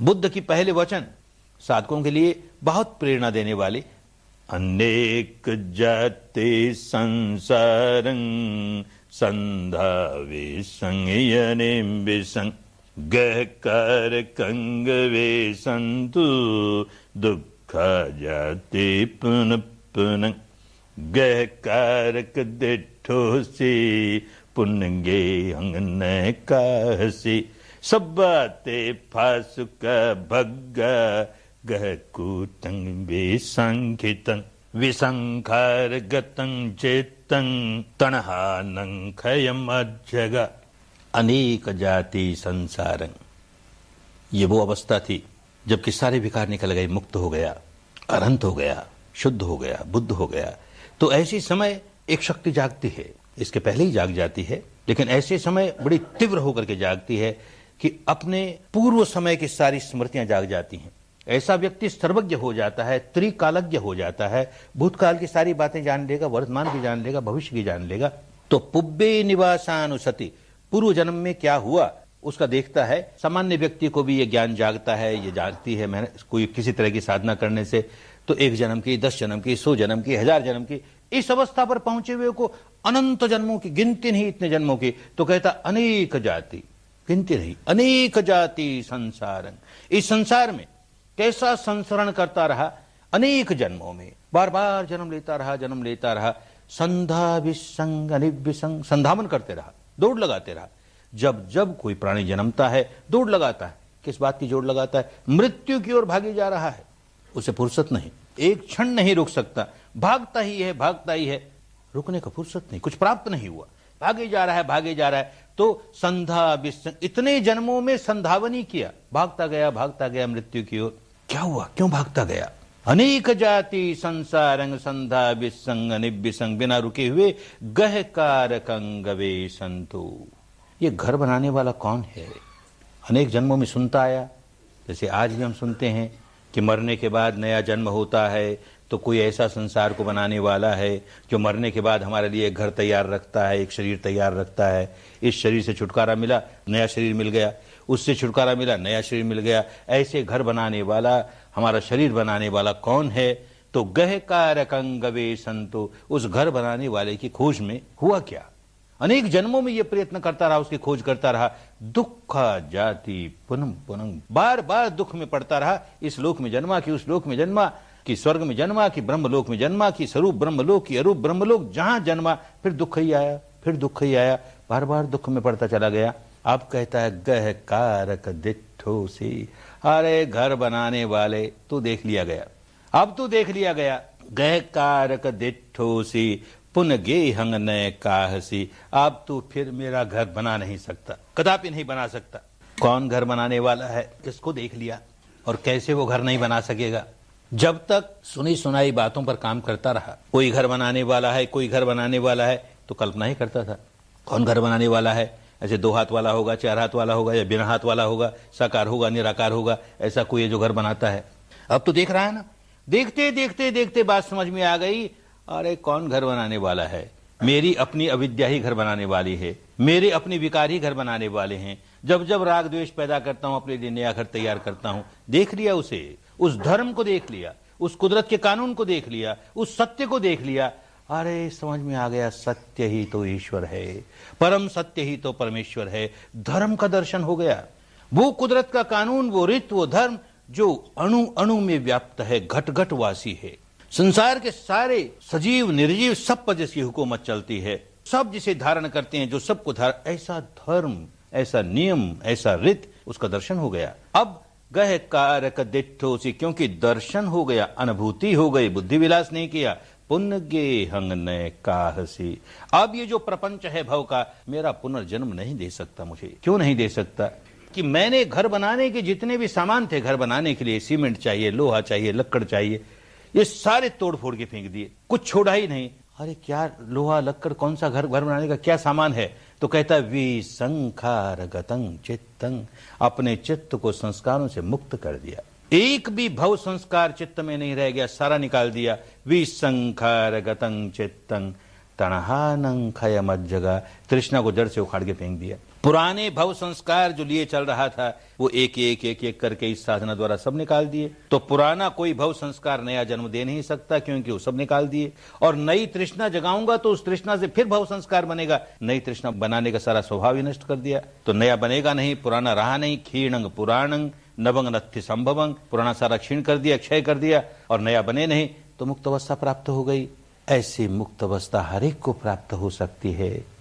बुद्ध की पहले वचन साधकों के लिए बहुत प्रेरणा देने वाले। अनेक जाति संसारं संधा विसंयने विसंग गहकार कंग वे संतु दुख जाति पुन पुन गहकारक दिठोसी पुनगे अंगन कासी सब्बाते फासुक भग्गा गहकूटं विसंखितं विसंखार गतं चेतं तणहानं खयम अज्जग। अनेक जाति संसारं, ये वो अवस्था थी जबकि सारे विकार निकल गए, मुक्त हो गया, अनंत हो गया, शुद्ध हो गया, बुद्ध हो गया। तो ऐसी समय एक शक्ति जागती है, इसके पहले ही जाग जाती है, लेकिन ऐसे समय बड़ी तीव्र होकर के जागती है कि अपने पूर्व समय की सारी स्मृतियां जाग जाती हैं। ऐसा व्यक्ति सर्वज्ञ हो जाता है, त्रिकालज्ञ हो जाता है, भूतकाल की सारी बातें जान लेगा, वर्तमान भी जान लेगा, भविष्य भी जान लेगा। तो पुब्बे निवासानुसति, पूर्व जन्म में क्या हुआ उसका देखता है। सामान्य व्यक्ति को भी ये ज्ञान जागता है, ये जागती है। मैंने कोई किसी तरह की साधना करने से तो 1 जन्म की, 10 जन्म की, 100 जन्म की, 1000 जन्म की, इस अवस्था पर पहुंचे हुए को अनंत जन्मों की, गिनती नहीं इतने जन्मों की। तो कहता अनेक जाति, गिनती नहीं, अनेक जाति संसारं, इस संसार में कैसा संसरण करता रहा, अनेक जन्मों में बार बार जन्म लेता रहा, संधा विसंग अनिविसंग, संधावन करते रहा, दौड़ लगाते रहा। जब जब कोई प्राणी जन्मता है दौड़ लगाता है। किस बात की दौड़ लगाता है? मृत्यु की ओर भागे जा रहा है, उसे फुर्सत नहीं, एक क्षण नहीं रुक सकता, भागता ही है, रुकने का फुर्सत नहीं, कुछ प्राप्त नहीं हुआ, भागे जा रहा है। तो संधा विसंग, इतने जन्मों में संधावनी किया, भागता गया मृत्यु की ओर। क्या हुआ, क्यों भागता गया? अनेक जाति संसारं संधा विसंग अनिविसंग, बिना रुके हुए गहकारकं गवे संतु। ये घर बनाने वाला कौन है? अनेक जन्मों में सुनता आया, जैसे आज भी हम सुनते हैं कि मरने के बाद नया जन्म होता है, तो कोई ऐसा संसार को बनाने वाला है जो मरने के बाद हमारे लिए एक घर तैयार रखता है, एक शरीर तैयार रखता है। इस शरीर से छुटकारा मिला, नया शरीर मिल गया, उससे छुटकारा मिला, नया शरीर मिल गया। ऐसे घर बनाने वाला, हमारा शरीर बनाने वाला कौन है? तो गहकारकं गवे संतु, उस घर बनाने वाले की खोज में हुआ क्या? अनेक जन्मों में यह प्रयत्न करता रहा, उसकी खोज करता रहा। दुख जाति पुनः पुनः, बार बार दुख में पड़ता रहा। इस लोक में जन्मा कि उस लोक में जन्मा, कि स्वर्ग में जन्मा कि ब्रह्मलोक में जन्मा, कि स्वरूप ब्रह्मलोक की अरूप ब्रह्मलोक, जहां जन्मा फिर दुख ही आया, बार बार दुख में पड़ता चला गया। अब कहता है गहकारक दिठोसी, अरे घर बनाने वाले तू देख लिया गया, अब तू देख लिया गया। गहकारक दिठोसी पुनगे हंग नय काहसी, अब तू फिर मेरा घर बना नहीं सकता, कदापि नहीं बना सकता। कौन घर बनाने वाला है, किसको देख लिया, और कैसे वो घर नहीं बना सकेगा? जब तक सुनी सुनाई बातों पर काम करता रहा, कोई घर बनाने वाला है, तो कल्पना ही करता था कौन घर बनाने वाला है। ऐसे 2 हाथ वाला होगा, 4 हाथ वाला होगा, या बिना हाथ वाला होगा, साकार होगा, निराकार होगा, ऐसा कोई है जो घर बनाता है। अब तो देख रहा है ना, देखते बात समझ में आ गई। अरे कौन घर बनाने वाला है? मेरी अपनी अविद्या ही घर बनाने वाली है, मेरे अपने विकार ही घर बनाने वाले हैं। जब जब राग द्वेष पैदा करता हूं, अपने लिए नया घर तैयार करता हूं। देख लिया उसे, उस धर्म को देख लिया, उस कुदरत के कानून को देख लिया, उस सत्य को देख लिया। अरे समझ में आ गया, सत्य ही तो ईश्वर है, परम सत्य ही तो परमेश्वर है। धर्म का दर्शन हो गया, वो कुदरत का कानून, वो रित, वो धर्म जो अणु अणु में व्याप्त है, घट घट वासी है। संसार के सारे सजीव निर्जीव सब पर जिसकी हुकूमत चलती है, सब जिसे धारण करते हैं, जो सबको ऐसा धर्म, ऐसा नियम, ऐसा रित, उसका दर्शन हो गया। अब गहकारक दिठोसी, क्योंकि दर्शन हो गया, अनुभूति हो गई, बुद्धि विलास नहीं किया। पुनगे हंग नय काहसी, अब ये जो प्रपंच है भव का, मेरा पुनर्जन्म नहीं दे सकता मुझे। क्यों नहीं दे सकता? कि मैंने घर बनाने के जितने भी सामान थे, घर बनाने के लिए सीमेंट चाहिए, लोहा चाहिए, लक्कड़ चाहिए, ये सारे तोड़ फोड़ के फेंक दिए, कुछ छोड़ा ही नहीं। अरे क्या लोहा लक्कड़, कौन सा घर बनाने का क्या सामान है? तो कहता है विसंखार गतं चित्तं, अपने चित्त को संस्कारों से मुक्त कर दिया, एक भी भव संस्कार चित्त में नहीं रह गया, सारा निकाल दिया। विसंखार गतं चित्तं तणहानं खयमज्जगा, तृष्णा को जड़ से उखाड़ के फेंक दिया। पुराने भव संस्कार जो लिए चल रहा था वो एक एक करके इस साधना द्वारा सब निकाल दिए। तो पुराना कोई भव संस्कार नया जन्म दे नहीं सकता, क्योंकि वो सब निकाल दिए। और नई तृष्णा जगाऊंगा तो उस तृष्णा से फिर भव संस्कार बनेगा। नई तृष्णा बनाने का सारा स्वभाव ही नष्ट कर दिया, तो नया बनेगा नहीं, पुराना रहा नहीं। क्षीणंग पुराणंग नवंग नत्थि संभवंग, पुराना सारा क्षीण कर दिया, क्षय कर दिया, और नया बने नहीं तो मुक्त अवस्था प्राप्त हो गई। ऐसी मुक्त अवस्था हर एक को प्राप्त हो सकती है।